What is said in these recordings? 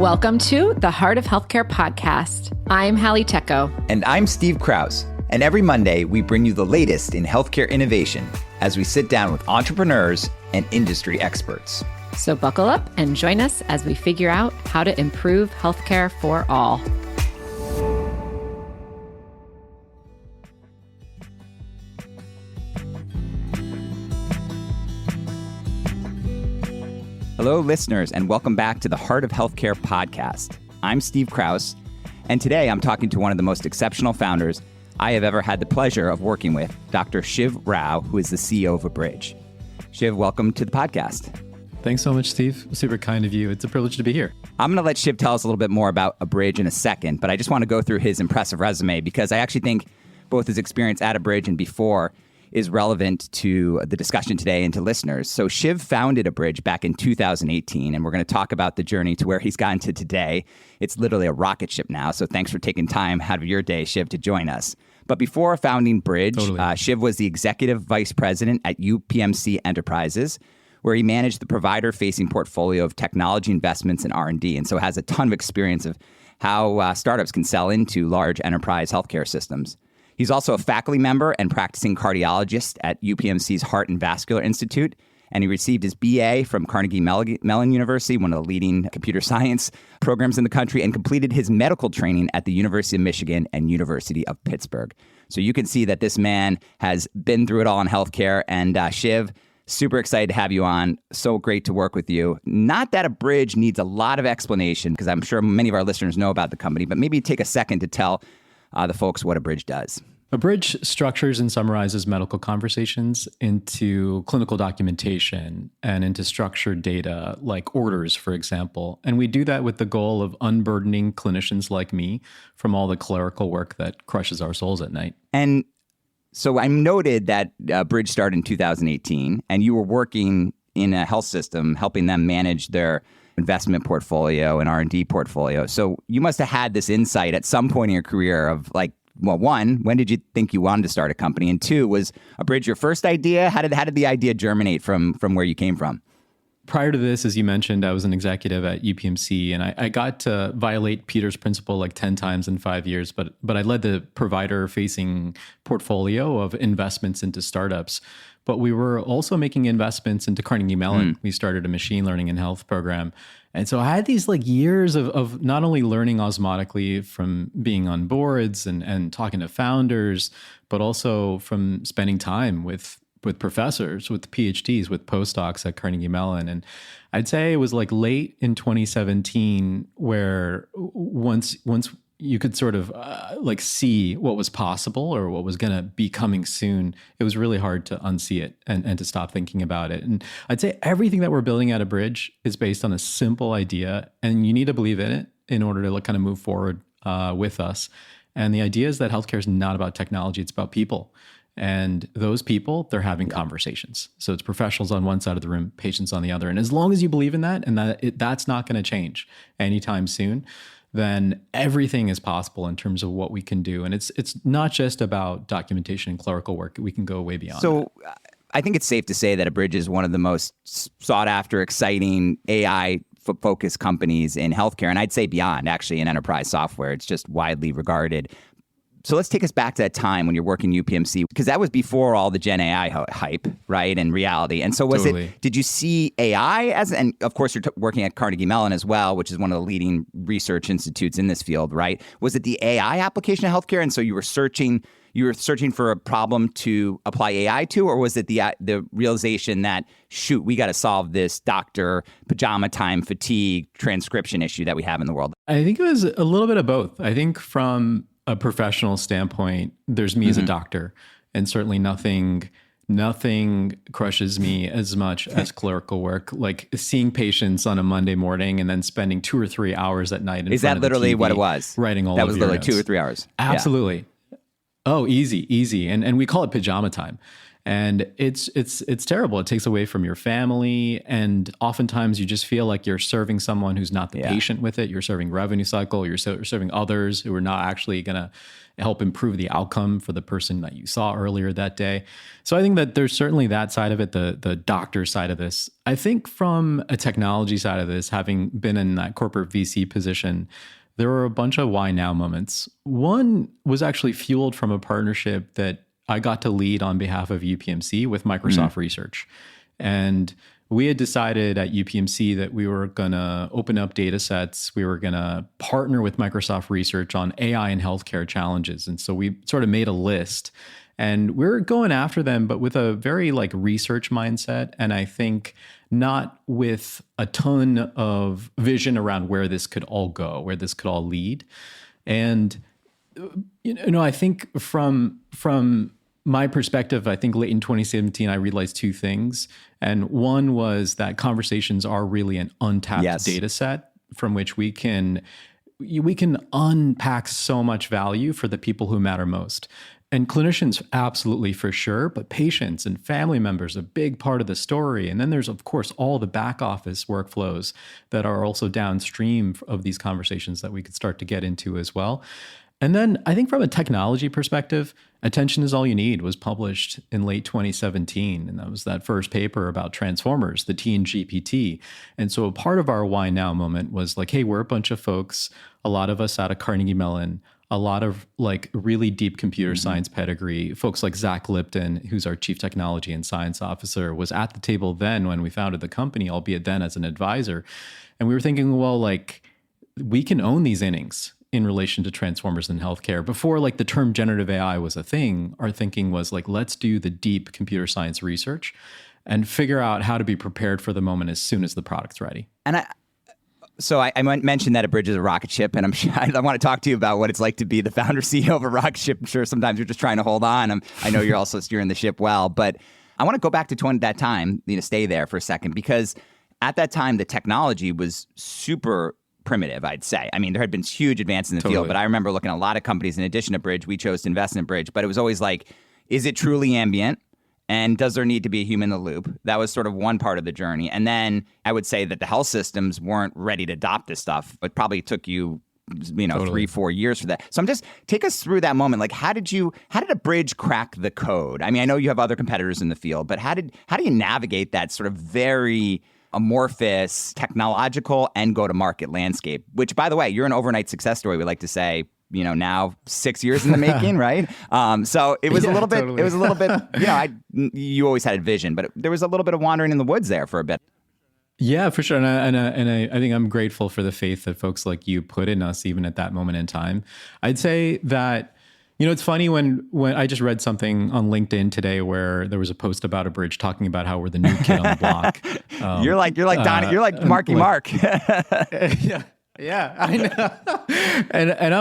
Welcome to the Heart of Healthcare podcast. I'm Hallie Tecco. And I'm Steve Kraus. And every Monday, we bring you the latest in healthcare innovation as we sit down with entrepreneurs and industry experts. So buckle up and join us as we figure out how to improve healthcare for all. Hello, listeners, and welcome back to the Heart of Healthcare podcast. I'm Steve Kraus, and today I'm talking to one of the most exceptional founders I have ever had the pleasure of working with, Dr. Shiv Rao, who is the CEO of Abridge. Shiv, welcome to the podcast. Thanks so much, Steve. Super kind of you. It's a privilege to be here. I'm going to let Shiv tell us a little bit more about Abridge in a second, but I just want to go through his impressive resume because I actually think both his experience at Abridge and before is relevant to the discussion today and to listeners. So Shiv founded Abridge back in 2018, and we're going to talk about the journey to where he's gotten to today. It's literally a rocket ship now, so thanks for taking time out of your day, Shiv, to join us. But before founding Bridge, Shiv was the executive vice president at UPMC Enterprises, where he managed the provider-facing portfolio of technology investments and R&D, and so has a ton of experience of how startups can sell into large enterprise healthcare systems. He's also a faculty member and practicing cardiologist at UPMC's Heart and Vascular Institute, and he received his BA from Carnegie Mellon University, one of the leading computer science programs in the country, and completed his medical training at the University of Michigan and University of Pittsburgh. So you can see that this man has been through it all in healthcare, and Shiv, super excited to have you on. So great to work with you. Not that Abridge needs a lot of explanation, because I'm sure many of our listeners know about the company, but maybe take a second to tell the folks what Abridge does. Abridge structures and summarizes medical conversations into clinical documentation and into structured data like orders, for example. And we do that with the goal of unburdening clinicians like me from all the clerical work that crushes our souls at night. And so I noted that Abridge started in 2018, and you were working in a health system, helping them manage their investment portfolio and R&D portfolio. So you must have had this insight at some point in your career of like, well, one, when did you think you wanted to start a company? And two, was Abridge your first idea? How did the idea germinate from where you came from? Prior to this, as you mentioned, I was an executive at UPMC, and I got to violate Peter's principle like 10 times in 5 years, but I led the provider-facing portfolio of investments into startups. But we were also making investments into Carnegie Mellon. We started a machine learning and health program. And so I had these like years of not only learning osmotically from being on boards and talking to founders, but also from spending time with professors, with PhDs, with postdocs at Carnegie Mellon. And I'd say it was like late in 2017 where once you could sort of like see what was possible or what was going to be coming soon, it was really hard to unsee it and to stop thinking about it. And I'd say everything that we're building at Abridge is based on a simple idea, and you need to believe in it in order to kind of move forward with us. And the idea is that healthcare is not about technology, it's about people. And those people, they're having conversations. So it's professionals on one side of the room, patients on the other. And as long as you believe in that, and that's not going to change anytime soon, then everything is possible in terms of what we can do. And it's not just about documentation and clerical work. We can go way beyond So that. I think it's safe to say that Abridge is one of the most sought after, exciting AI-focused companies in healthcare. And I'd say beyond, actually, in enterprise software. It's just widely regarded. So let's take us back to that time when you're working UPMC, because that was before all the Gen AI hype, right, and reality. And so did you see AI and of course you're working at Carnegie Mellon as well, which is one of the leading research institutes in this field, right? Was it the AI application of healthcare? And so you were searching for a problem to apply AI to, or was it the realization that, shoot, we got to solve this doctor pajama time fatigue transcription issue that we have in the world? I think it was a little bit of both. I think from a professional standpoint, there's me as a doctor, and certainly nothing crushes me as much as clerical work, like seeing patients on a Monday morning and then spending 2 or 3 hours at night in front of the TV. Is that literally what it was? Writing all of your notes. That was literally 2 or 3 hours. Absolutely. Yeah. Oh, easy. And we call it pajama time. And it's terrible. It takes away from your family. And oftentimes you just feel like you're serving someone who's not the patient with it. You're serving revenue cycle. You're serving others who are not actually going to help improve the outcome for the person that you saw earlier that day. So I think that there's certainly that side of it, the doctor side of this. I think from a technology side of this, having been in that corporate VC position, there were a bunch of why now moments. One was actually fueled from a partnership that I got to lead on behalf of UPMC with Microsoft Research. And we had decided at UPMC that we were going to open up data sets. We were going to partner with Microsoft Research on AI and healthcare challenges. And so we sort of made a list and we're going after them, but with a very research mindset. And I think not with a ton of vision around where this could all go, where this could all lead. And I think from my perspective, I think late in 2017, I realized two things. And one was that conversations are really an untapped data set from which we can unpack so much value for the people who matter most. And clinicians, absolutely, for sure, but patients and family members, a big part of the story. And then there's, of course, all the back office workflows that are also downstream of these conversations that we could start to get into as well. And then I think from a technology perspective, Attention is All You Need was published in late 2017. And that was that first paper about transformers, the T in GPT. And so a part of our why now moment was hey, we're a bunch of folks, a lot of us out of Carnegie Mellon, a lot of really deep computer science pedigree. Folks like Zach Lipton, who's our chief technology and science officer, was at the table then when we founded the company, albeit then as an advisor. And we were thinking, we can own these innings in relation to transformers in healthcare. Before the term generative AI was a thing, our thinking was let's do the deep computer science research and figure out how to be prepared for the moment as soon as the product's ready. And So I mentioned that Abridge is a rocket ship, and I want to talk to you about what it's like to be the founder CEO of a rocket ship. I'm sure sometimes you're just trying to hold on. I know you're also steering the ship well, but I want to go back to that time, stay there for a second, because at that time, the technology was super primitive, I'd say. I mean, there had been huge advances in the field, but I remember looking at a lot of companies. In addition to Bridge, we chose to invest in Bridge, but it was always is it truly ambient? And does there need to be a human in the loop? That was sort of one part of the journey. And then I would say that the health systems weren't ready to adopt this stuff. It probably took you, 3-4 years for that. So take us through that moment. How did Abridge crack the code? I mean, I know you have other competitors in the field, but how do you navigate that sort of very amorphous technological and go-to-market landscape, which, by the way, you're an overnight success story, we like to say, now 6 years in the making, right? So it was a little bit, totally. It was a little bit, you always had a vision, but there was a little bit of wandering in the woods there for a bit. Yeah, for sure. And I think I'm grateful for the faith that folks like you put in us, even at that moment in time. I'd say that, it's funny when I just read something on LinkedIn today where there was a post about Abridge talking about how we're the new kid on the block. You're like Donnie, you're like Marky Mark. Yeah, I know. And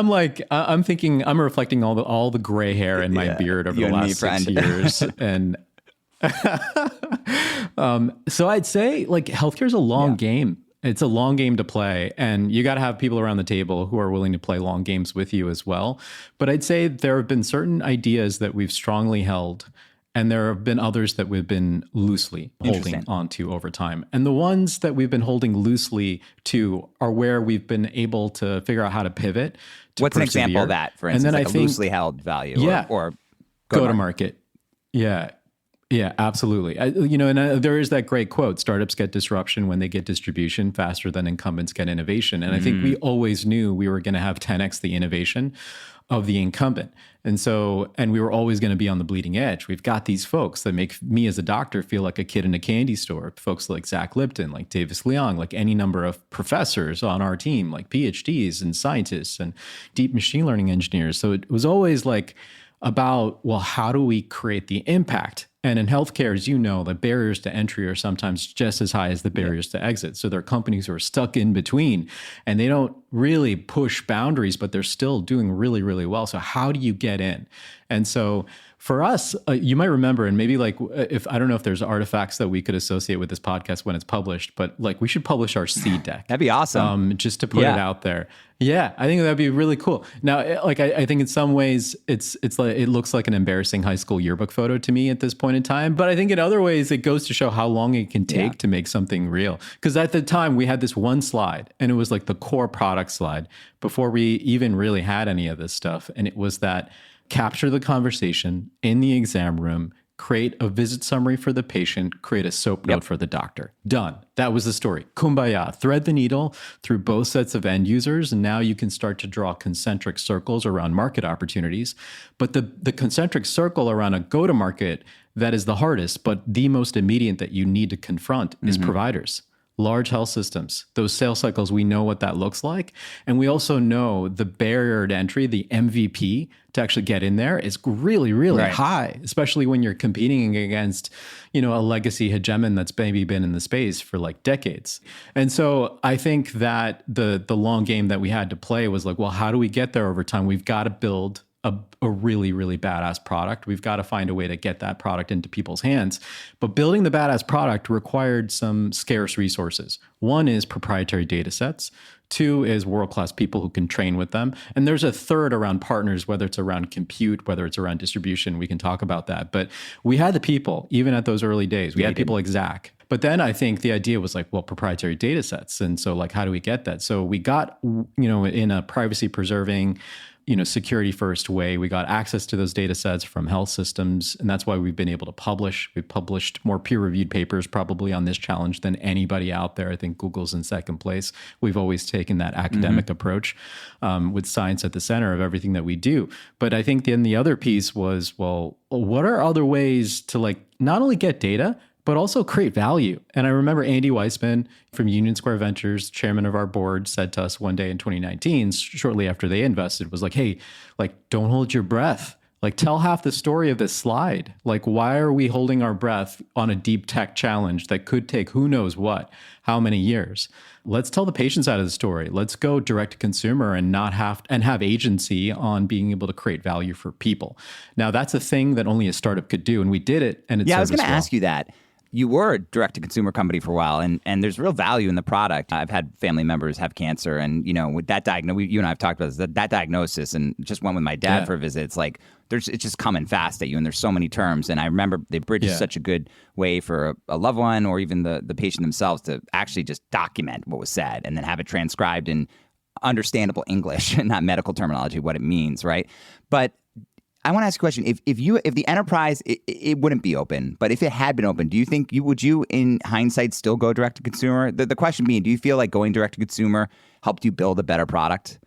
I'm thinking, I'm reflecting all the gray hair in my beard over the last 6 years. And so I'd say healthcare is a long game. It's a long game to play, and you got to have people around the table who are willing to play long games with you as well. But I'd say there have been certain ideas that we've strongly held, and there have been others that we've been loosely holding onto over time. And the ones that we've been holding loosely to are where we've been able to figure out how to pivot. What's an example of that, for instance, a loosely held value or go-to-market? Yeah, absolutely. There is that great quote, startups get disruption when they get distribution faster than incumbents get innovation. And I think we always knew we were going to have 10x the innovation of the incumbent. And we were always going to be on the bleeding edge. We've got these folks that make me as a doctor feel like a kid in a candy store. Folks like Zach Lipton, like Davis Leong, like any number of professors on our team, like PhDs and scientists and deep machine learning engineers. So it was always about, how do we create the impact? And in healthcare, as you know, the barriers to entry are sometimes just as high as the barriers to exit. So there are companies who are stuck in between and they don't really push boundaries, but they're still doing really, really well. So how do you get in? And so For us, you might remember, and maybe like if I don't know if there's artifacts that we could associate with this podcast when it's published, but like we should publish our seed deck. That'd be awesome. Just to put it out there. Yeah, I think that'd be really cool. Now, like I think in some ways it's like it looks like an embarrassing high school yearbook photo to me at this point in time, but I think in other ways it goes to show how long it can take to make something real. Because at the time we had this one slide, and it was like the core product slide before we even really had any of this stuff, and it was that capture the conversation in the exam room, create a visit summary for the patient, create a soap note for the doctor. Done. That was the story. Kumbaya. Thread the needle through both sets of end users, and now you can start to draw concentric circles around market opportunities. But the concentric circle around a go-to-market that is the hardest, but the most immediate that you need to confront is providers. Large health systems, those sales cycles, we know what that looks like. And we also know the barrier to entry, the MVP to actually get in there is really, really high, especially when you're competing against, a legacy hegemon that's maybe been in the space for like decades. And so I think that the long game that we had to play was like, well, how do we get there over time? We've got to build a really, really badass product. We've got to find a way to get that product into people's hands. But building the badass product required some scarce resources. One is proprietary data sets. Two is world-class people who can train with them. And there's a third around partners, whether it's around compute, whether it's around distribution. We can talk about that. But we had the people, even at those early days. We had people like Zach. But then I think the idea was like, well, proprietary data sets. And so like, how do we get that? So we got, in a privacy preserving, security first way, we got access to those data sets from health systems. And that's why we've been able to publish. We've published more peer-reviewed papers probably on this challenge than anybody out there. I think Google's in second place. We've always taken that academic approach with science at the center of everything that we do. But I think then the other piece was, well, what are other ways to like not only get data, but also create value? And I remember Andy Weissman from Union Square Ventures, chairman of our board, said to us one day in 2019, shortly after they invested, was like, hey, like, don't hold your breath. Like, tell half the story of this slide. Like, why are we holding our breath on a deep tech challenge that could take who knows what, how many years? Let's tell the patient side of the story. Let's go direct to consumer and not have agency on being able to create value for people. Now, that's a thing that only a startup could do, and we did it. And I was going to ask you that. You were a direct-to-consumer company for a while, and there's real value in the product. I've had family members have cancer, and with that diagnosis, you and I have talked about this, that diagnosis, and just went with my dad for a visit. It's like it's just coming fast at you, and there's so many terms. And I remember the Abridge is such a good way for a loved one or even the patient themselves to actually just document what was said and then have it transcribed in understandable English and not medical terminology, what it means, right? But I want to ask you a question. If the enterprise, it wouldn't be open, but if it had been open, do you think would you in hindsight still go direct to consumer? The question being, do you feel like going direct to consumer helped you build a better product?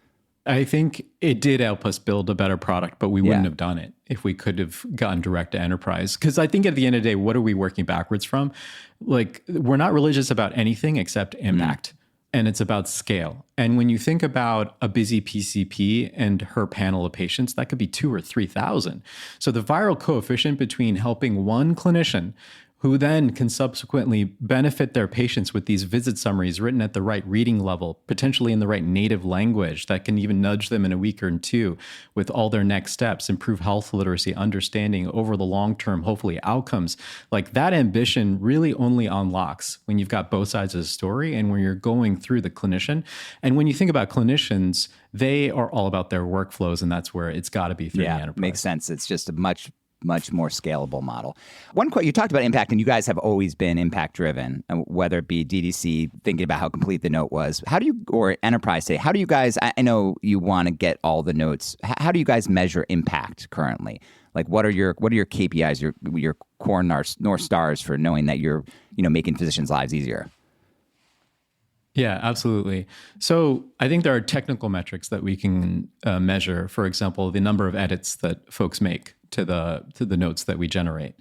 I think it did help us build a better product, but we wouldn't have done it if we could have gone direct to enterprise. Because I think at the end of the day, what are we working backwards from? Like, we're not religious about anything except impact. And it's about scale. And when you think about a busy PCP and her panel of patients, that could be 2,000 or 3,000. So the viral coefficient between helping one clinician who then can subsequently benefit their patients with these visit summaries written at the right reading level, potentially in the right native language that can even nudge them in a week or two with all their next steps, improve health literacy, understanding over the long term, hopefully outcomes. Like, that ambition really only unlocks when you've got both sides of the story and when you're going through the clinician. And when you think about clinicians, they are all about their workflows, and that's where it's got to be through the enterprise. Makes sense. It's just a much more scalable model. One quote, you talked about impact, and you guys have always been impact driven, whether it be DDC, thinking about how complete the note was. How do you, or enterprise say, how do you guys, I know you want to get all the notes. How do you guys measure impact currently? Like, what are your KPIs, your core North Stars for knowing that you're, making physicians' lives easier? Yeah, absolutely. So I think there are technical metrics that we can measure. For example, the number of edits that folks make to the notes that we generate.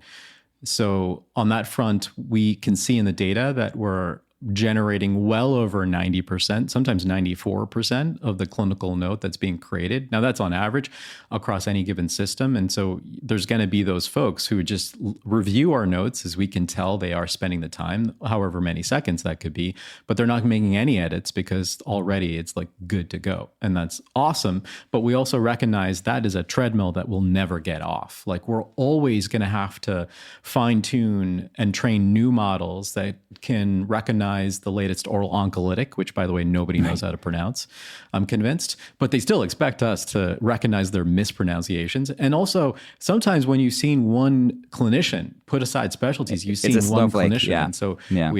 So on that front, we can see in the data that we're generating well over 90%, sometimes 94% of the clinical note that's being created. Now, that's on average across any given system. And so there's going to be those folks who just review our notes, as we can tell they are spending the time, however many seconds that could be, but they're not making any edits because already it's like good to go. And that's awesome. But we also recognize that is a treadmill that will never get off. Like, we're always going to have to fine tune and train new models that can recognize the latest oral oncolytic, which, by the way, nobody knows how to pronounce, I'm convinced. But they still expect us to recognize their mispronunciations. And also, sometimes when you've seen one clinician, put aside specialties, you've seen one clinician. Yeah. And so Yeah.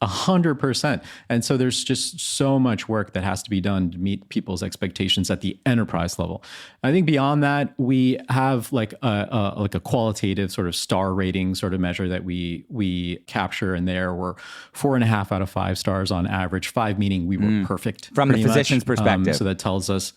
100%. And so there's just so much work that has to be done to meet people's expectations at the enterprise level. I think beyond that, we have like a qualitative sort of star rating sort of measure that we capture in there. We're 4.5 out of 5 stars on average, 5 meaning we were perfect. From the physician's perspective. So that tells us,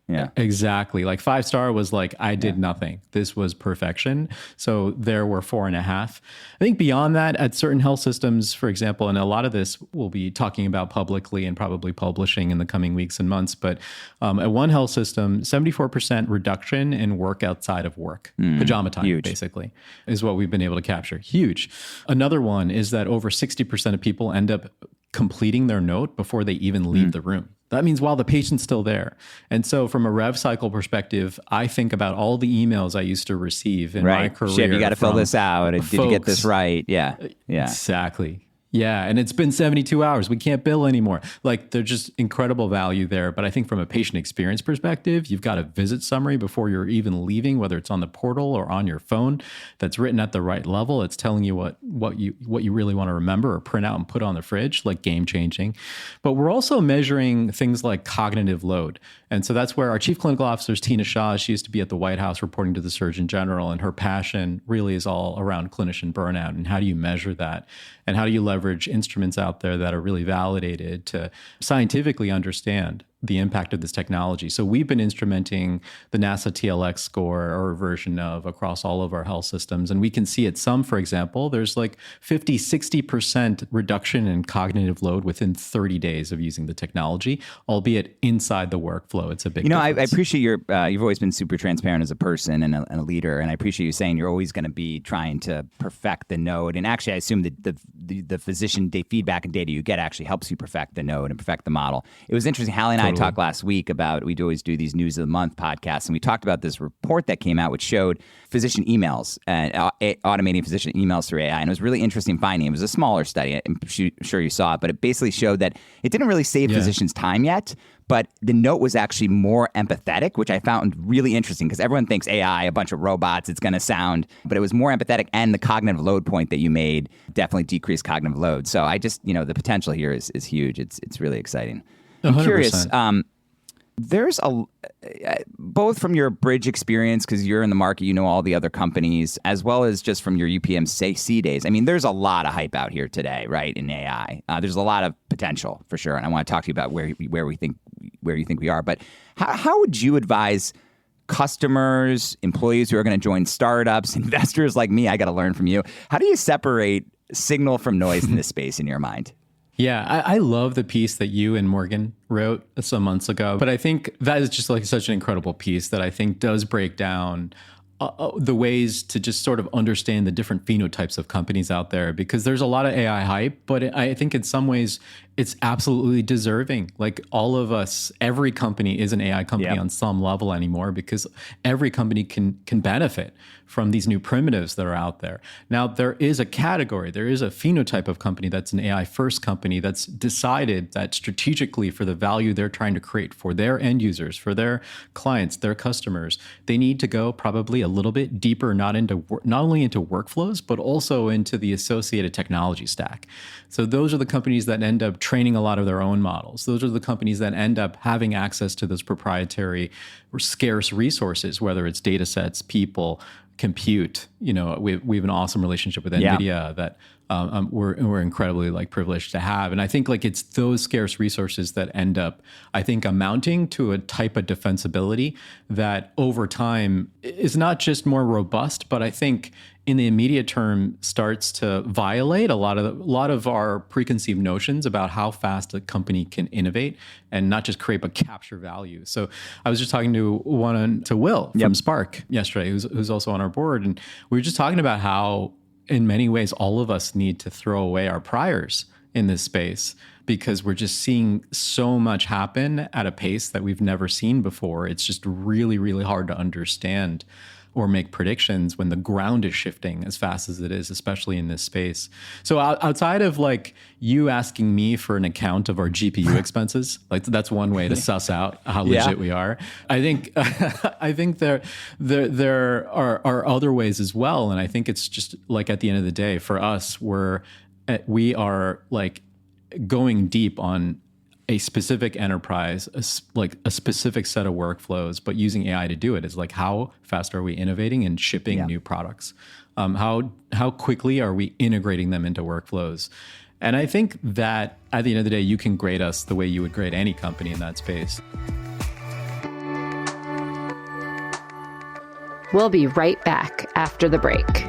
yeah, exactly. Like 5-star was like, I did nothing. This was perfection. So there were 4.5. I think beyond that, at certain health systems, for example, and a lot of this we'll be talking about publicly and probably publishing in the coming weeks and months, but at one health system, 74% reduction in work outside of work, pajama time, huge. Basically, is what we've been able to capture. Huge. Another one is that over 60% of people end up completing their note before they even leave the room. That means while the patient's still there. And so from a rev cycle perspective, I think about all the emails I used to receive in my career. Shiv, you got to fill this out. Did you get this right? Yeah. Yeah. Exactly. Yeah. And it's been 72 hours. We can't bill anymore. Like, there's just incredible value there. But I think from a patient experience perspective, you've got a visit summary before you're even leaving, whether it's on the portal or on your phone, that's written at the right level. It's telling you what you really want to remember or print out and put on the fridge, like game changing. But we're also measuring things like cognitive load. And so that's where our chief clinical officer is Tina Shah. She used to be at the White House reporting to the Surgeon General, and her passion really is all around clinician burnout. And how do you measure that? And how do you leverage instruments out there that are really validated to scientifically understand the impact of this technology? So we've been instrumenting the NASA TLX score, or a version of, across all of our health systems. And we can see at some, for example, there's like 50, 60% reduction in cognitive load within 30 days of using the technology, albeit inside the workflow. It's a big difference. I appreciate you've always been super transparent as a person and a leader. And I appreciate you saying you're always going to be trying to perfect the node. And actually, I assume that the physician feedback and data you get actually helps you perfect the node and perfect the model. It was interesting. Hallie and I talked last week about, we always do these News of the Month podcasts, and we talked about this report that came out which showed physician emails and automating physician emails through AI. And it was really interesting finding. It was a smaller study. I'm sure you saw it, but it basically showed that it didn't really save physicians time yet, but the note was actually more empathetic, which I found really interesting because everyone thinks AI, a bunch of robots, it's going to sound, but it was more empathetic, and the cognitive load point that you made definitely decreased cognitive load. So I just, the potential here is huge. It's really exciting. I'm 100%. curious, there's both from your Abridge experience, because you're in the market, you know all the other companies, as well as just from your UPMC days. I mean, there's a lot of hype out here today, right, in AI. There's a lot of potential for sure, and I want to talk to you about where you think we are. But how would you advise customers, employees who are going to join startups, investors like me? I got to learn from you. How do you separate signal from noise in this space in your mind? Yeah, I love the piece that you and Morgan wrote some months ago, but I think that is just like such an incredible piece that I think does break down the ways to just sort of understand the different phenotypes of companies out there, because there's a lot of AI hype, but I think in some ways it's absolutely deserving. Like, all of us, every company is an AI company on some level anymore, because every company can benefit from these new primitives that are out there. Now, there is a category, there is a phenotype of company that's an AI first company that's decided that strategically, for the value they're trying to create for their end users, for their clients, their customers, they need to go probably a little bit deeper, not only into workflows, but also into the associated technology stack. So those are the companies that end up training a lot of their own models. Those are the companies that end up having access to those proprietary or scarce resources, whether it's data sets, people, compute. We have an awesome relationship with NVIDIA that we're incredibly like privileged to have. And I think like it's those scarce resources that end up, I think, amounting to a type of defensibility that over time is not just more robust, but I think in the immediate term starts to violate a lot of our preconceived notions about how fast a company can innovate and not just create but capture value. So I was just talking to Will from Spark yesterday, who's also on our board, and we were just talking about how in many ways all of us need to throw away our priors in this space because we're just seeing so much happen at a pace that we've never seen before. It's just really, really hard to understand or make predictions when the ground is shifting as fast as it is, especially in this space. So outside of like you asking me for an account of our GPU expenses, like that's one way to suss out how legit we are. I think there are other ways as well, and I think it's just like at the end of the day for us, we are like going deep on a specific enterprise, like a specific set of workflows, but using AI to do it is like how fast are we innovating and shipping new products? How quickly are we integrating them into workflows? And I think that at the end of the day, you can grade us the way you would grade any company in that space. We'll be right back after the break.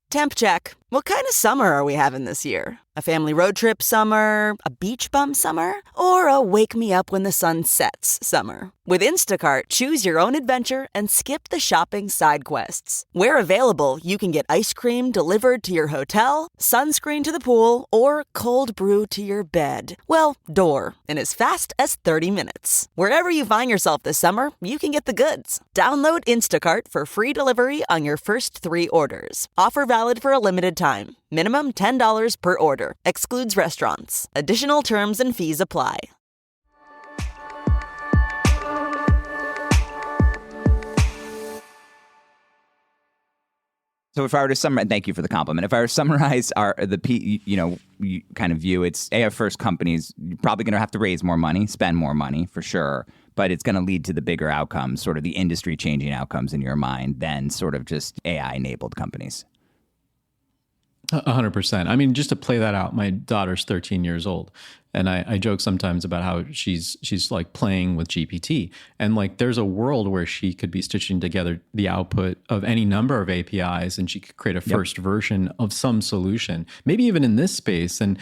Temp check. What kind of summer are we having this year? A family road trip summer? A beach bum summer? Or a wake me up when the sun sets summer? With Instacart, choose your own adventure and skip the shopping side quests. Where available, you can get ice cream delivered to your hotel, sunscreen to the pool, or cold brew to your bed. Well, door, in as fast as 30 minutes. Wherever you find yourself this summer, you can get the goods. Download Instacart for free delivery on your first 3 orders. Offer valid for a limited time. Minimum $10 per order. Excludes restaurants. Additional terms and fees apply. So if I were to summarize, thank you for the compliment. If I were to summarize you kind of view, it's AI first companies, you're probably going to have to raise more money, spend more money for sure, but it's going to lead to the bigger outcomes, sort of the industry changing outcomes in your mind than sort of just AI enabled companies. 100%. I mean, just to play that out, my daughter's 13 years old. And I joke sometimes about how she's like playing with GPT. And like there's a world where she could be stitching together the output of any number of APIs and she could create a first version of some solution, maybe even in this space. And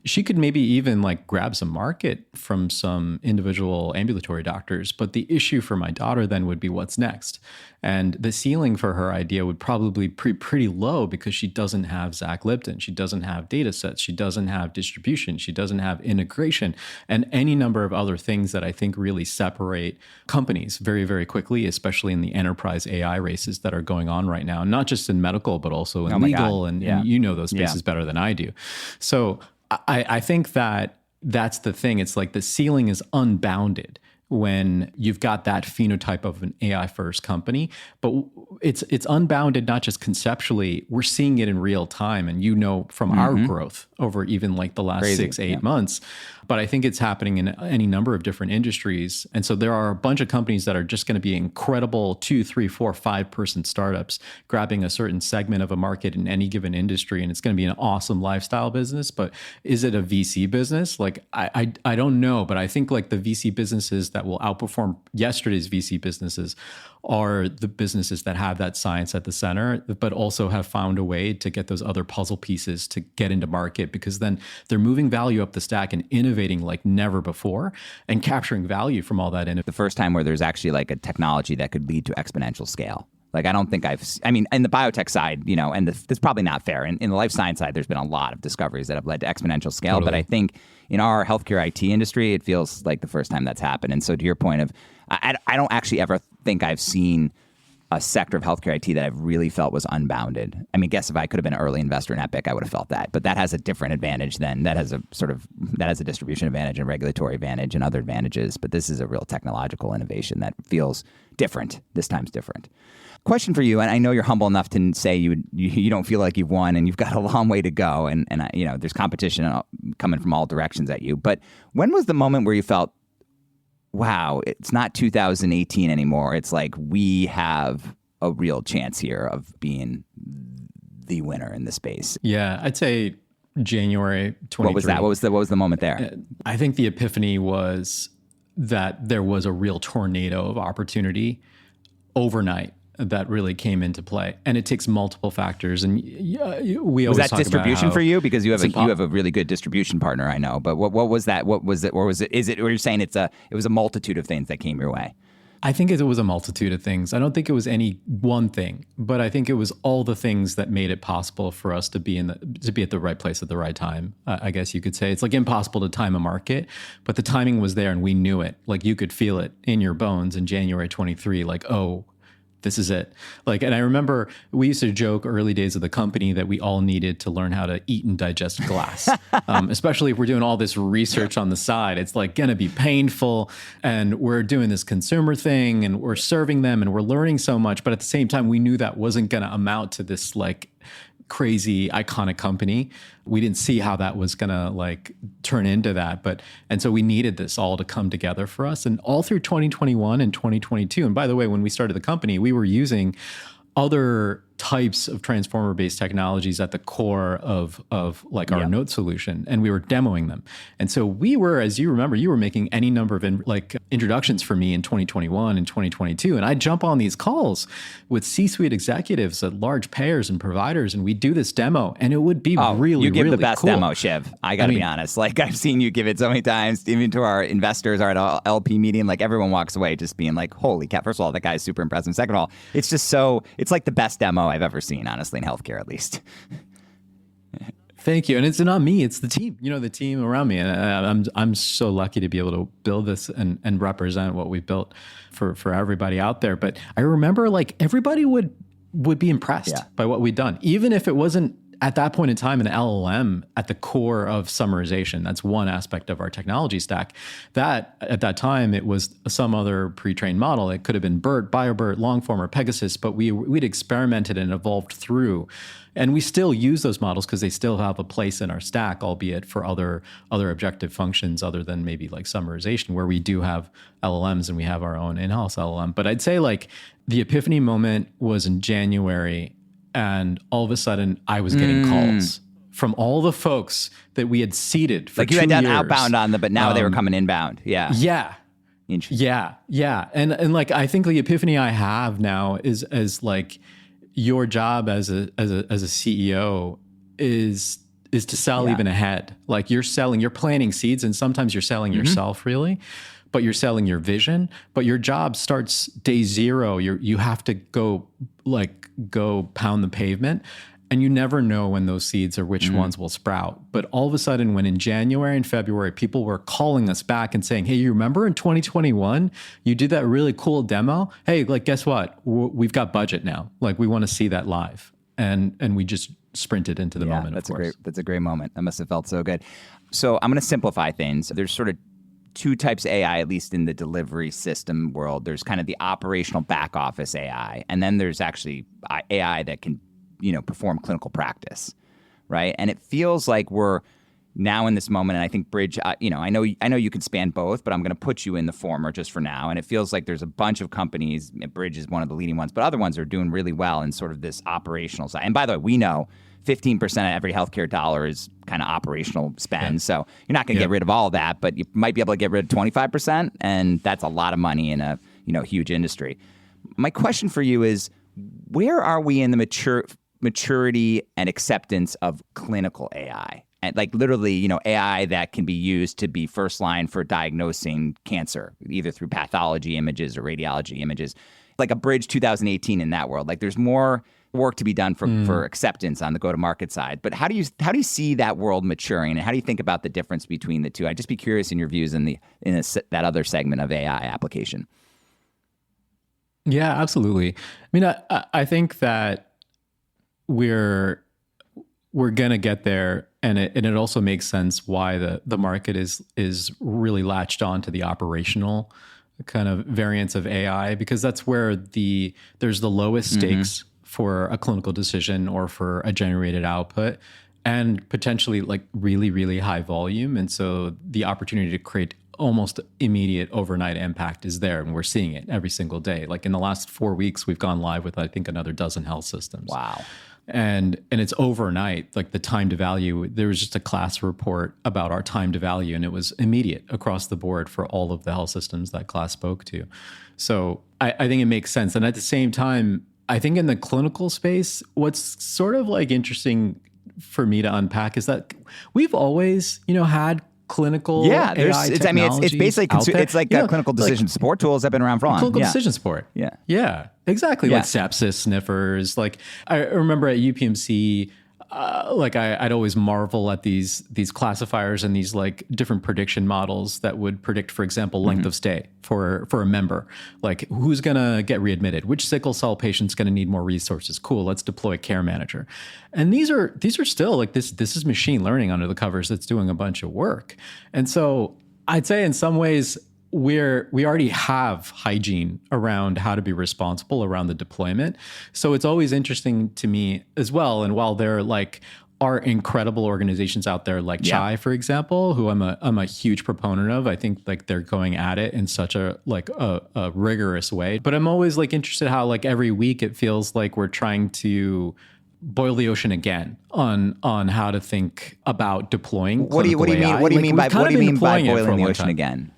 she could maybe even like grab some market from some individual ambulatory doctors. But the issue for my daughter then would be what's next. And the ceiling for her idea would probably be pretty low because she doesn't have Zach Lipton. She doesn't have data sets. She doesn't have distribution. She doesn't have integration and any number of other things that I think really separate companies very, very quickly, especially in the enterprise AI races that are going on right now, not just in medical, but also in legal. And you know those spaces better than I do. So I think that's the thing. It's like the ceiling is unbounded when you've got that phenotype of an AI first company, but it's unbounded, not just conceptually, we're seeing it in real time. And from our growth over even like the last 6-8 months, but I think it's happening in any number of different industries. And so there are a bunch of companies that are just going to be incredible 2, 3, 4, 5 person startups grabbing a certain segment of a market in any given industry. And it's going to be an awesome lifestyle business, but is it a VC business? Like, I don't know, but I think like the VC businesses that will outperform yesterday's VC businesses are the businesses that have that science at the center, but also have found a way to get those other puzzle pieces to get into market, because then they're moving value up the stack and innovating like never before and capturing value from all that. The first time where there's actually like a technology that could lead to exponential scale. Like, I don't think in the biotech side, and that's probably not fair. In the life science side, there's been a lot of discoveries that have led to exponential scale. Totally. But I think in our healthcare IT industry, it feels like the first time that's happened. And so to your point of, I don't actually ever think I've seen a sector of healthcare IT that I've really felt was unbounded. I mean, I guess if I could have been an early investor in Epic, I would have felt that. But that has a different advantage that has a distribution advantage and regulatory advantage and other advantages. But this is a real technological innovation that feels different. This time's different. Question for you, and I know you're humble enough to say you don't feel like you've won and you've got a long way to go, and there's competition coming from all directions at you. But when was the moment where you felt wow, it's not 2018 anymore. It's like we have a real chance here of being the winner in the space. Yeah, I'd say January 23. What was that? What was the moment there? I think the epiphany was that there was a real tornado of opportunity overnight that really came into play, and it takes multiple factors. And we always was that talk distribution about for you, because you have a really good distribution partner, I know. But what was that? What was it? Or was it? Is it? Or you're saying it was a multitude of things that came your way? I think it was a multitude of things. I don't think it was any one thing, but I think it was all the things that made it possible for us to be at the right place at the right time. I guess you could say it's like impossible to time a market, but the timing was there and we knew it. Like you could feel it in your bones in January 23. Like, oh, this is it. Like, and I remember we used to joke early days of the company that we all needed to learn how to eat and digest glass, especially if we're doing all this research on the side. It's like going to be painful, and we're doing this consumer thing and we're serving them and we're learning so much. But at the same time, we knew that wasn't going to amount to this like crazy iconic company. We didn't see how that was going to like turn into that. And so we needed this all to come together for us. And all through 2021 and 2022. And by the way, when we started the company, we were using other types of transformer-based technologies at the core of like our note solution, and we were demoing them. And so we were, as you remember, you were making any number of introductions for me in 2021 and 2022, and I'd jump on these calls with C-suite executives at large payers and providers, and we'd do this demo, and it would be really, you give really the best cool. demo, Shiv. I got to be honest. Like I've seen you give it so many times, even to our investors, our LP meeting. Like everyone walks away just being like, "Holy cow!" First of all, that guy's super impressive. Second of all, it's just it's like the best demo I've ever seen, honestly, in healthcare, at least. Thank you. And it's not me, it's the team, the team around me. And I'm so lucky to be able to build this and represent what we built for everybody out there. But I remember like everybody would be impressed by what we'd done, even if it wasn't at that point in time an LLM at the core of summarization. That's one aspect of our technology stack. That at that time, it was some other pre-trained model. It could have been BERT, BioBERT, Longform, or Pegasus, but we'd experimented and evolved through. And we still use those models because they still have a place in our stack, albeit for other objective functions other than maybe like summarization, where we do have LLMs and we have our own in-house LLM. But I'd say like the epiphany moment was in January, and all of a sudden I was getting calls from all the folks that we had seeded for 2 years. Like you had done outbound on them, but now they were coming inbound. Yeah. Yeah. Interesting. Yeah. And like, I think the epiphany I have now is as like your job as a CEO is to sell even ahead. Like you're planting seeds, and sometimes you're selling yourself really, but you're selling your vision. But your job starts day zero. You have to go pound the pavement, and you never know when those seeds or which ones will sprout. But all of a sudden, when in January and February, people were calling us back and saying, "Hey, you remember in 2021, you did that really cool demo? Hey, like, guess what? We've got budget now. Like, we want to see that live." And we just sprinted into the moment. That's a great moment. That must have felt so good. So I'm going to simplify things. There's sort of two types of AI, at least in the delivery system world. There's kind of the operational back office AI, and then there's actually AI that can, perform clinical practice, right? And it feels like we're now in this moment, and I think Bridge, I know you can span both, but I'm going to put you in the former just for now. And it feels like there's a bunch of companies, Bridge is one of the leading ones, but other ones are doing really well in sort of this operational side. And by the way, we know 15% of every healthcare dollar is kind of operational spend. Yeah. So you're not going to get rid of all of that, but you might be able to get rid of 25%. And that's a lot of money in a huge industry. My question for you is, where are we in the maturity and acceptance of clinical AI? And like literally, AI that can be used to be first line for diagnosing cancer, either through pathology images or radiology images, like a Bridge 2018 in that world. Like there's more work to be done for acceptance on the go-to-market side. But how do you see that world maturing, and how do you think about the difference between the two? I'd just be curious in your views in that other segment of AI application. Yeah, absolutely. I mean, I think that we're gonna get there, and it also makes sense why the market is really latched on to the operational kind of variants of AI, because that's where there's the lowest stakes for a clinical decision or for a generated output, and potentially like really, really high volume. And so the opportunity to create almost immediate overnight impact is there, and we're seeing it every single day. Like in the last 4 weeks, we've gone live with, I think, another dozen health systems. Wow. And it's overnight, like the time to value. There was just a class report about our time to value, and it was immediate across the board for all of the health systems that class spoke to. So I think it makes sense. And at the same time, I think in the clinical space, what's sort of like interesting for me to unpack is that we've always, had clinical AI it's basically it's like clinical decision like, support tools have been around for long. Clinical decision support. Yeah, exactly. Yeah. Like sepsis sniffers. Like I remember at UPMC, I'd always marvel at these classifiers and these like different prediction models that would predict, for example, length of stay for a member, like who's gonna get readmitted, which sickle cell patient's gonna need more resources. Cool, let's deploy a care manager. And these are still like this is machine learning under the covers that's doing a bunch of work. And so I'd say in some ways we already have hygiene around how to be responsible around the deployment. So it's always interesting to me as well. And while there are incredible organizations out there like Chai, for example, who I'm a huge proponent of. I think like they're going at it in such a rigorous way. But I'm always like interested how like every week it feels like we're trying to boil the ocean again on how to think about deploying. What do you mean by boiling the ocean again?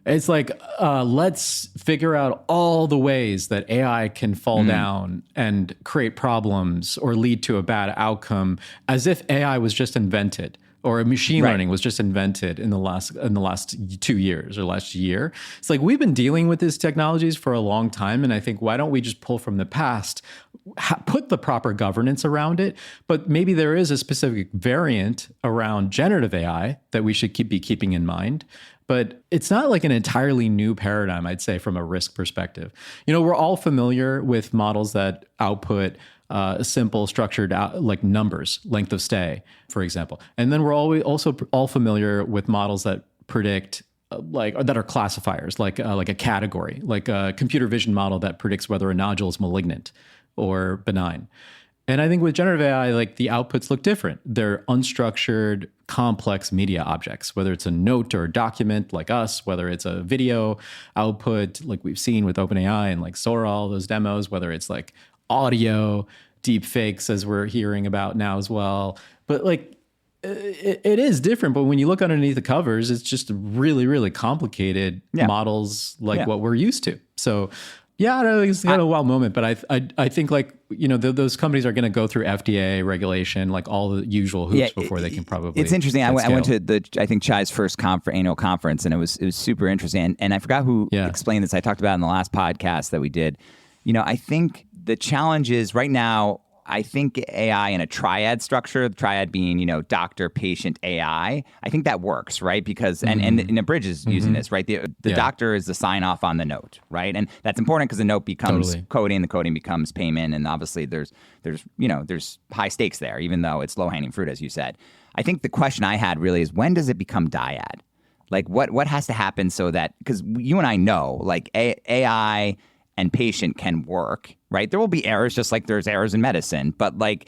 It's like, let's figure out all the ways that AI can fall down and create problems or lead to a bad outcome, as if AI was just invented or machine learning was just invented in the last 2 years or last year. It's like we've been dealing with these technologies for a long time, and I think why don't we just pull from the past, put the proper governance around it, but maybe there is a specific variant around generative AI that we should be keeping in mind. But it's not like an entirely new paradigm, I'd say, from a risk perspective. We're all familiar with models that output simple structured like numbers, length of stay, for example. And then we're also all familiar with models that predict that are classifiers, like a category, like a computer vision model that predicts whether a nodule is malignant or benign. And I think with generative AI, like the outputs look different. They're unstructured, complex media objects, whether it's a note or a document like us, whether it's a video output like we've seen with OpenAI and like Sora, all those demos, whether it's like audio, deep fakes as we're hearing about now as well. But like it is different. But when you look underneath the covers, it's just really, really complicated models like what we're used to. So yeah, I don't think it's kind of a wild moment, but I think like, those companies are going to go through FDA regulation, like all the usual hoops before they can probably. It's interesting. I went to I think Chai's first annual conference, and it was super interesting. And I forgot who explained this. I talked about it in the last podcast that we did. I think the challenge is right now, I think AI in a triad structure, the triad being, doctor, patient, AI, I think that works, right? Because, and Abridge is using this, right? The doctor is the sign off on the note, right? And that's important because the note becomes coding, the coding becomes payment. And obviously there's high stakes there, even though it's low hanging fruit, as you said. I think the question I had really is, when does it become dyad? Like what has to happen so that, because you and I know like AI and patient can work, right? There will be errors just like there's errors in medicine. But like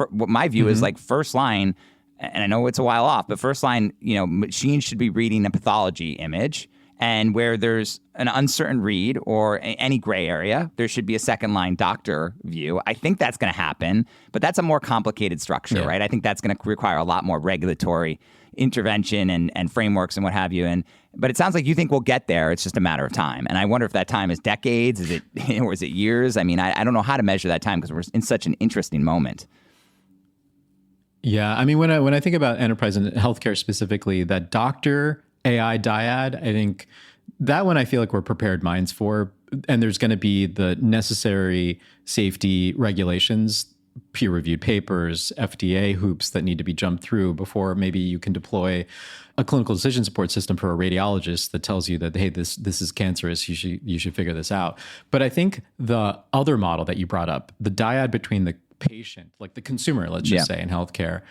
what my view is like first line, and I know it's a while off, but first line, machines should be reading a pathology image. And where there's an uncertain read or any gray area, there should be a second line doctor view. I think that's going to happen, but that's a more complicated structure, right? I think that's going to require a lot more regulatory intervention and frameworks and what have you. But it sounds like you think we'll get there. It's just a matter of time. And I wonder if that time is decades, or is it years? I mean, I don't know how to measure that time because we're in such an interesting moment. Yeah, I mean, when I think about enterprise and healthcare specifically, that doctor AI dyad, I think that one I feel like we're prepared minds for. And there's going to be the necessary safety regulations, peer-reviewed papers, FDA hoops that need to be jumped through before maybe you can deploy a clinical decision support system for a radiologist that tells you that, hey, this is cancerous, you should figure this out. But I think the other model that you brought up, the dyad between the patient, like the consumer, let's just say in healthcare,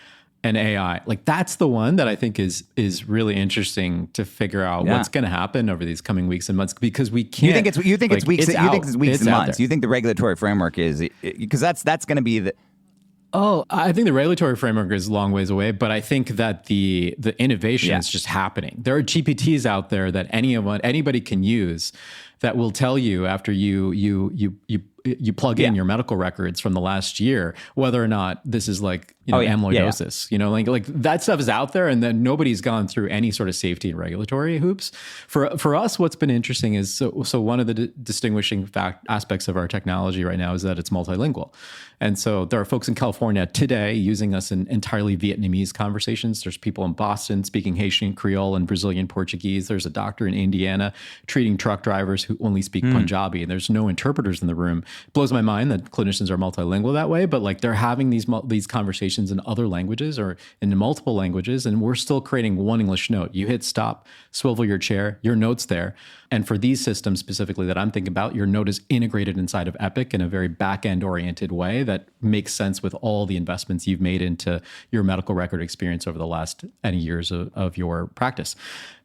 and AI, like that's the one that I think is really interesting to figure out what's going to happen over these coming weeks and months, because we can't. You think it's weeks and months. You think the regulatory framework is, because that's going to be Oh, I think the regulatory framework is a long ways away, but I think that the innovation is just happening. There are GPTs out there that anybody can use that will tell you after you plug in your medical records from the last year whether or not this is like amyloidosis. You know, like that stuff is out there, and then nobody's gone through any sort of safety and regulatory hoops. For us, what's been interesting is so one of the distinguishing aspects of our technology right now is that it's multilingual. And so there are folks in California today using us in entirely Vietnamese conversations. There's people in Boston speaking Haitian Creole and Brazilian Portuguese. There's a doctor in Indiana treating truck drivers who only speak Punjabi, and there's no interpreters in the room. It blows my mind that clinicians are multilingual that way, but like they're having these conversations in other languages or in multiple languages, and we're still creating one English note. You hit stop, swivel your chair, your note's there. And for these systems specifically that I'm thinking about, your note is integrated inside of Epic in a very back-end oriented way that makes sense with all the investments you've made into your medical record experience over the last any years of your practice.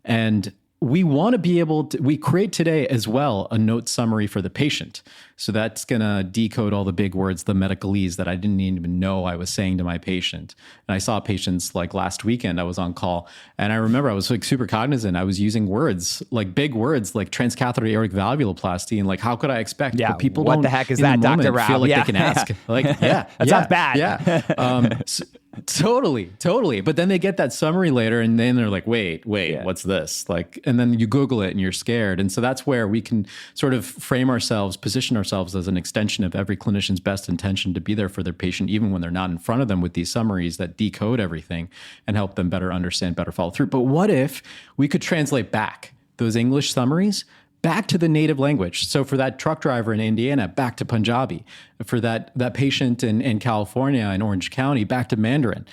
And we want to be able to, we create today as well a note summary for the patient. So that's going to decode all the big words, the medicalese that I didn't even know I was saying to my patient. And I saw patients like last weekend, I was on call, and I remember I was like super cognizant. I was using words, like big words, like transcatheter aortic valvuloplasty. And like, how could I expect that people what don't, the heck is in that, the moment, Dr. Rao? feel like they can ask? Like, that sounds bad. Yeah. Totally. But then they get that summary later and then they're like, wait, what's this? Like, and then you Google it and you're scared. And so that's where we can sort of position ourselves as an extension of every clinician's best intention to be there for their patient, even when they're not in front of them, with these summaries that decode everything and help them better understand, better follow through. But what if we could translate back those English summaries back to the native language? So for that truck driver in Indiana, back to Punjabi. For that patient in California, in Orange County, back to Mandarin.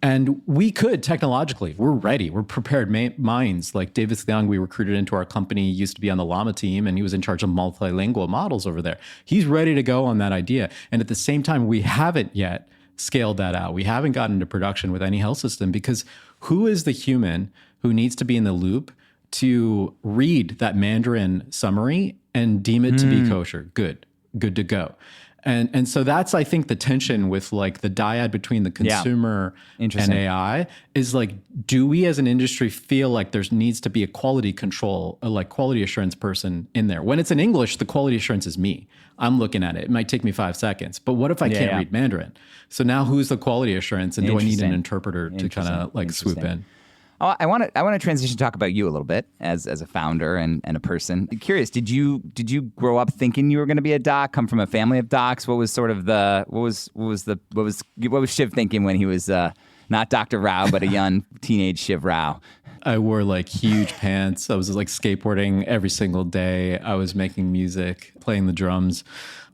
And we could technologically, we're ready. We're prepared minds. Like Davis Leong, we recruited into our company, used to be on the Llama team, and he was in charge of multilingual models over there. He's ready to go on that idea. And at the same time, we haven't yet scaled that out. We haven't gotten into production with any health system, because who is the human who needs to be in the loop to read that Mandarin summary and deem it to be kosher, good to go? And so that's, I think, the tension with like the dyad between the consumer and AI is like, do we as an industry feel like there needs to be a quality control, like quality assurance person in there? When it's in English, the quality assurance is me. I'm looking at it. It might take me 5 seconds, but what if I can't read Mandarin? So now who's the quality assurance, and do I need an interpreter to kind of like swoop in? Oh, I want to transition to talk about you a little bit as a founder and a person. I'm curious, did you grow up thinking you were going to be a doc? Come from a family of docs? What was sort of what was Shiv thinking when he was not Dr. Rao but a young teenage Shiv Rao? I wore like huge pants. I was like skateboarding every single day. I was making music, playing the drums.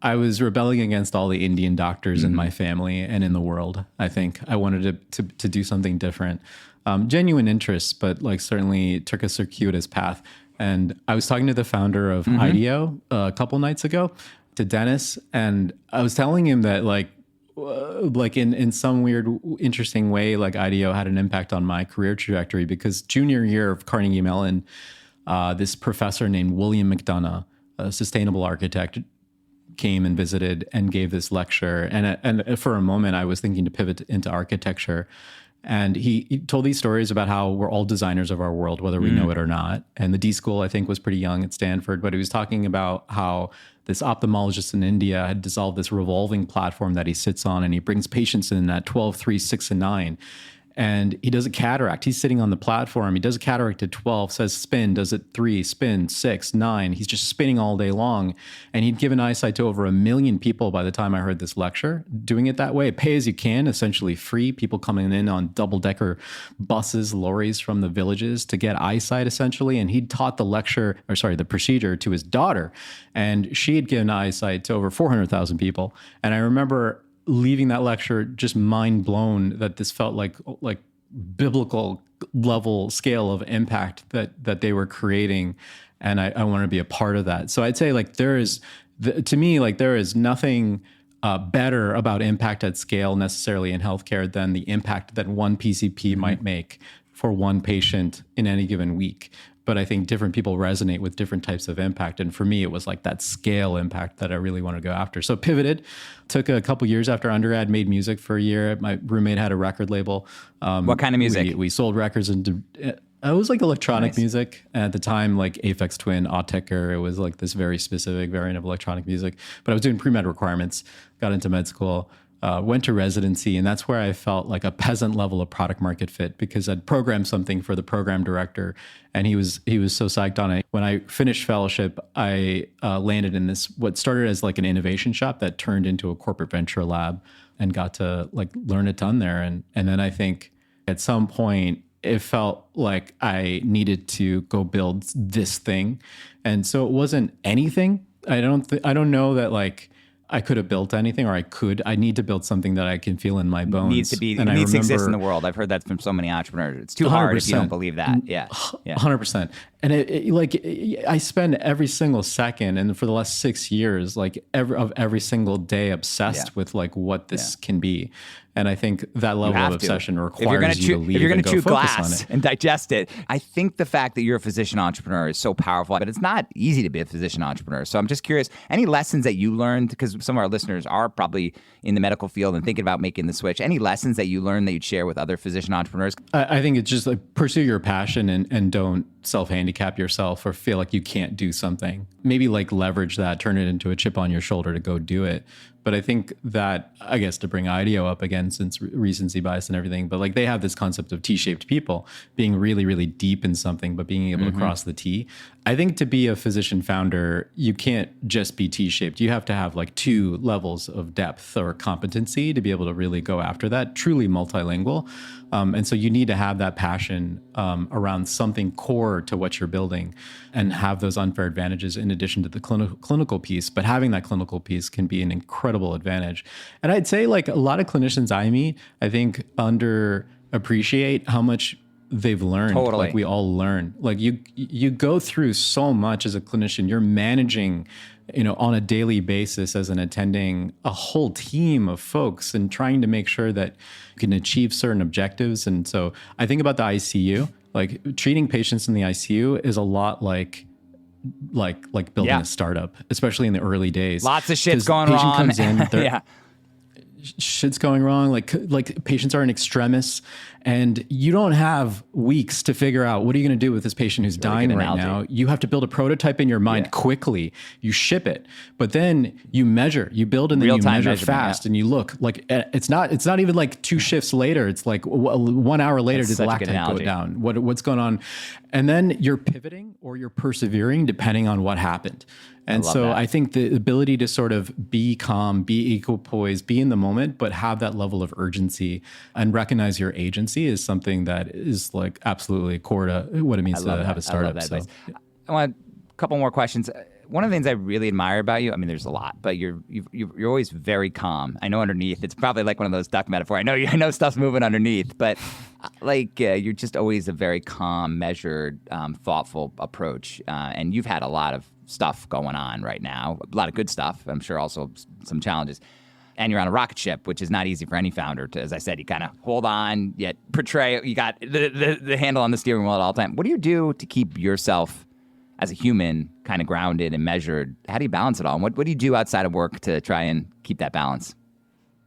I was rebelling against all the Indian doctors in my family and in the world. I think I wanted to do something different. Genuine interests, but like certainly took a circuitous path. And I was talking to the founder of IDEO a couple nights ago, to Dennis, and I was telling him that like in some weird, interesting way, like IDEO had an impact on my career trajectory, because junior year of Carnegie Mellon, this professor named William McDonough, a sustainable architect, came and visited and gave this lecture. And for a moment, I was thinking to pivot into architecture. And he told these stories about how we're all designers of our world, whether we know it or not. And the D School, I think, was pretty young at Stanford, but he was talking about how this ophthalmologist in India had dissolved this revolving platform that he sits on, and he brings patients in at 12, 3, 6, and 9. And he does a cataract. He's sitting on the platform. He does a cataract at 12, says spin, does it 3, spin, 6, 9. He's just spinning all day long. And he'd given eyesight to over 1 million people by the time I heard this lecture, doing it that way. Pay as you can, essentially free. People coming in on double-decker buses, lorries from the villages to get eyesight, essentially. And he'd taught the procedure to his daughter. And she had given eyesight to over 400,000 people. And I remember leaving that lecture just mind blown that this felt like biblical level scale of impact that they were creating. And I want to be a part of that. So I'd say like there is nothing better about impact at scale necessarily in healthcare than the impact that one PCP might make for one patient in any given week. but I think different people resonate with different types of impact. And for me, it was like that scale impact that I really wanted to go after. So pivoted, took a couple years after undergrad, made music for a year. My roommate had a record label. What kind of music? We sold records and it was like electronic music at the time, like Aphex Twin, Autechre. It was like this very specific variant of electronic music. But I was doing pre-med requirements, got into med school, went to residency, and that's where I felt like a peasant level of product market fit because I'd programmed something for the program director, and he was so psyched on it. When I finished fellowship, I landed in this what started as like an innovation shop that turned into a corporate venture lab, and got to like learn a ton there. And then I think at some point it felt like I needed to go build this thing, and so it wasn't anything. I don't know that like I could have built anything, or I need to build something that I can feel in my bones. Needs to be, and it needs to exist in the world. I've heard that from so many entrepreneurs. It's too hard if you don't believe that. Yeah. 100%. And I spend every single second, and for the last 6 years, like every single day obsessed with like what this can be. And I think that level of obsession requires you to leave. If you're going to chew glass and digest it, I think the fact that you're a physician entrepreneur is so powerful, but it's not easy to be a physician entrepreneur. So I'm just curious, any lessons that you learned, because some of our listeners are probably in the medical field and thinking about making the switch, any lessons that you learned that you'd share with other physician entrepreneurs? I think it's just like pursue your passion and don't self-handicap yourself or feel like you can't do something. Maybe like leverage that, turn it into a chip on your shoulder to go do it. But I think that, I guess, to bring IDEO up again, since recency bias and everything, but like they have this concept of T-shaped people being really, really deep in something, but being able to cross the T. I think to be a physician founder, you can't just be T-shaped. You have to have like 2 levels of depth or competency to be able to really go after that, truly multilingual. And so you need to have that passion around something core to what you're building and have those unfair advantages in addition to the clinical piece. But having that clinical piece can be an incredible advantage. And I'd say like a lot of clinicians I meet, I think underappreciate how much they've learned. Totally. Like we all learn. Like you go through so much as a clinician. You're managing, on a daily basis as an attending a whole team of folks and trying to make sure that you can achieve certain objectives. And so I think about the ICU, like treating patients in the ICU is a lot like building a startup, especially in the early days. Lots of shit's going wrong. Comes in, shit's going wrong. Like patients are in extremis, and you don't have weeks to figure out what are you going to do with this patient who's dying right now. You have to build a prototype in your mind quickly. You ship it, but then you measure. You build and then you measure fast, and you look. Like it's not even like 2 shifts later. It's like 1 hour later. Did the lactate go down? What's going on? And then you're pivoting or you're persevering depending on what happened. And so I think the ability to sort of be calm, be equipoise, be in the moment, but have that level of urgency and recognize your agency is something that is like absolutely core to what it means to have a startup. I want a couple more questions. One of the things I really admire about you, I mean, there's a lot, but you're always very calm. I know underneath, it's probably like one of those duck metaphors. I know stuff's moving underneath, but you're just always a very calm, measured, thoughtful approach. And you've had a lot of stuff going on right now, a lot of good stuff. I'm sure also some challenges. And you're on a rocket ship, which is not easy for any founder to, as I said, you kind of hold on, yet portray, you got the handle on the steering wheel at all time. What do you do to keep yourself as a human kind of grounded and measured? How do you balance it all? And what do you do outside of work to try and keep that balance?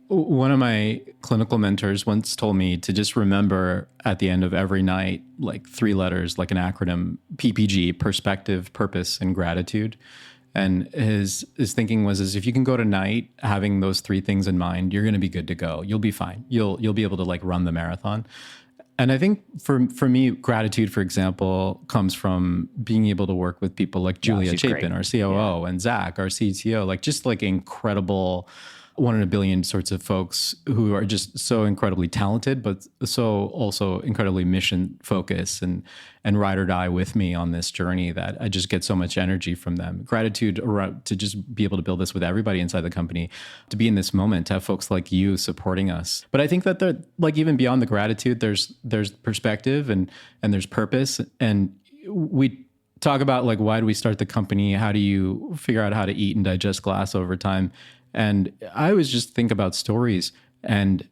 One of my clinical mentors once told me to just remember at the end of every night, like 3 letters, like an acronym, PPG, perspective, purpose, and gratitude. And his thinking was if you can go to night having those 3 things in mind, you're going to be good to go. You'll be fine. You'll be able to like run the marathon. And I think for me, gratitude, for example, comes from being able to work with people like Julia Chapin, our COO, and Zach, our CTO, like just like incredible 1 in a billion sorts of folks who are just so incredibly talented, but so also incredibly mission focused and ride or die with me on this journey that I just get so much energy from them. Gratitude to just be able to build this with everybody inside the company, to be in this moment, to have folks like you supporting us. But I think that they're like even beyond the gratitude, there's perspective and there's purpose. And we talk about like, why do we start the company? How do you figure out how to eat and digest glass over time? And I always just think about stories. And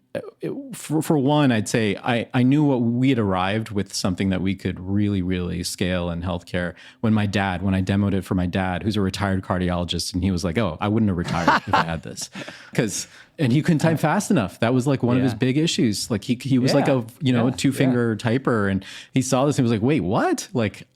for one, I'd say I knew what we had arrived with something that we could really, really scale in healthcare. When I demoed it for my dad, who's a retired cardiologist, and he was like, "Oh, I wouldn't have retired if I had this," and he couldn't type fast enough. That was like one of his big issues. Like he was like a two-finger typer, and he saw this and he was like, "Wait, what?"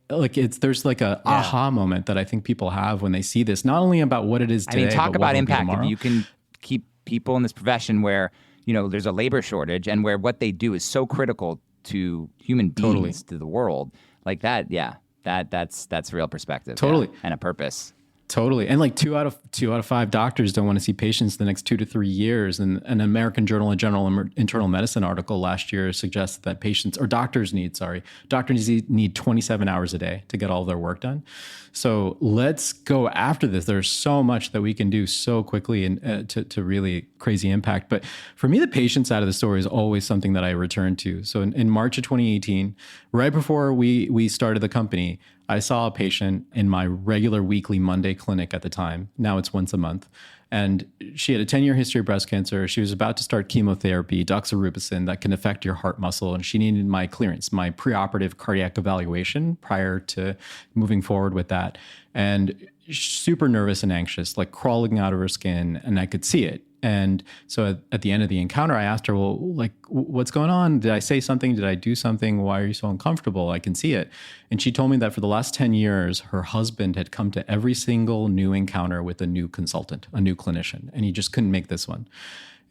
There's like a aha moment that I think people have when they see this, not only about what it is today. I mean, talk but about what it'll be impact. tomorrow. If you can keep people in this profession where there's a labor shortage and where what they do is so critical to human beings, to the world, like that. Yeah, that's real perspective. Totally. Yeah, and a purpose. Totally. And like two out of 5 doctors don't want to see patients the next 2 to 3 years. And an American Journal of Internal Medicine article last year suggested that doctors need 27 hours a day to get all their work done. So let's go after this. There's so much that we can do so quickly and to really crazy impact. But for me, the patient side of the story is always something that I return to. So in March of 2018, right before we started the company, I saw a patient in my regular weekly Monday clinic at the time. Now it's once a month. And she had a 10-year history of breast cancer. She was about to start chemotherapy, doxorubicin, that can affect your heart muscle. And she needed my clearance, my preoperative cardiac evaluation prior to moving forward with that. And super nervous and anxious, like crawling out of her skin, and I could see it. And so at the end of the encounter, I asked her, well, like, what's going on? Did I say something? Did I do something? Why are you so uncomfortable? I can see it. And she told me that for the last 10 years, her husband had come to every single new encounter with a new consultant, a new clinician, and he just couldn't make this one.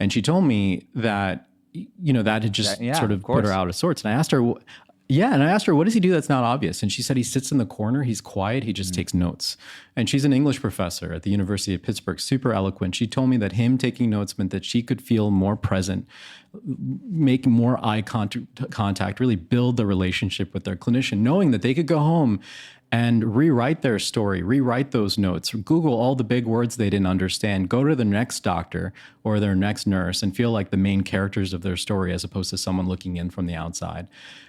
And she told me that, that had just sort of put her out of sorts. And I asked her, what does he do that's not obvious? And she said he sits in the corner, he's quiet, he just takes notes. And she's an English professor at the University of Pittsburgh, super eloquent. She told me that him taking notes meant that she could feel more present, make more eye contact, really build the relationship with their clinician, knowing that they could go home and rewrite their story, rewrite those notes, Google all the big words they didn't understand, go to the next doctor or their next nurse and feel like the main characters of their story as opposed to someone looking in from the outside.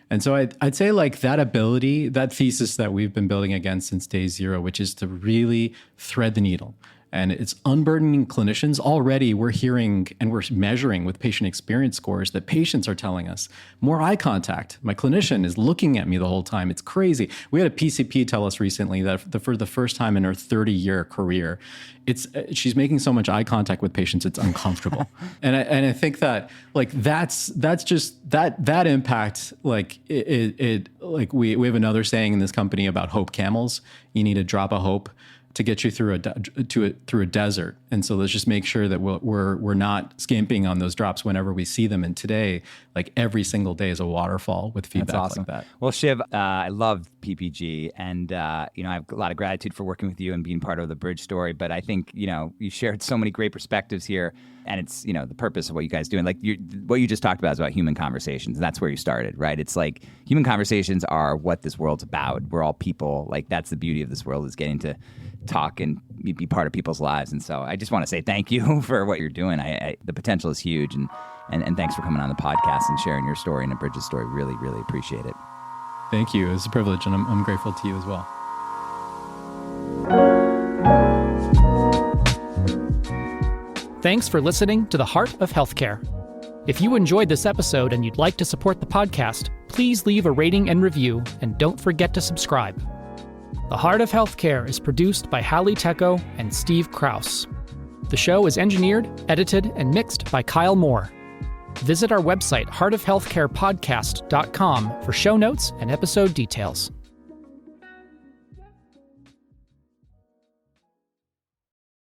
And so I'd say like that ability, that thesis that we've been building against since day zero, which is to really thread the needle. And it's unburdening clinicians. Already we're hearing and we're measuring with patient experience scores that patients are telling us more eye contact. My clinician is looking at me the whole time. It's crazy. We had a PCP tell us recently that for the first time in her 30-year career, she's making so much eye contact with patients, it's uncomfortable. and I think that like that's just that impact. Like it like we have another saying in this company about hope camels. You need a drop of hope to get you through a desert. And so let's just make sure that we're not skimping on those drops whenever we see them. And today, like every single day is a waterfall with feedback. That's awesome. Like that. Well, Shiv, I love PPG, and I have a lot of gratitude for working with you and being part of the Bridge story. But I think you shared so many great perspectives here, and it's the purpose of what you guys do. And like what you just talked about is about human conversations, and that's where you started, right? It's like human conversations are what this world's about. We're all people. Like that's the beauty of this world, is getting to talk and be part of people's lives. And so I just want to say thank you for what you're doing. The potential is huge, and thanks for coming on the podcast and sharing your story and Abridge's story. Really, really appreciate it. Thank you. It's a privilege, and I'm grateful to you as well. Thanks for listening to The Heart of Healthcare. If you enjoyed this episode and you'd like to support the podcast, please leave a rating and review, and don't forget to subscribe. The Heart of Healthcare is produced by Hallie Tecco and Steve Kraus. The show is engineered, edited, and mixed by Kyle Moore. Visit our website, heartofhealthcarepodcast.com, for show notes and episode details.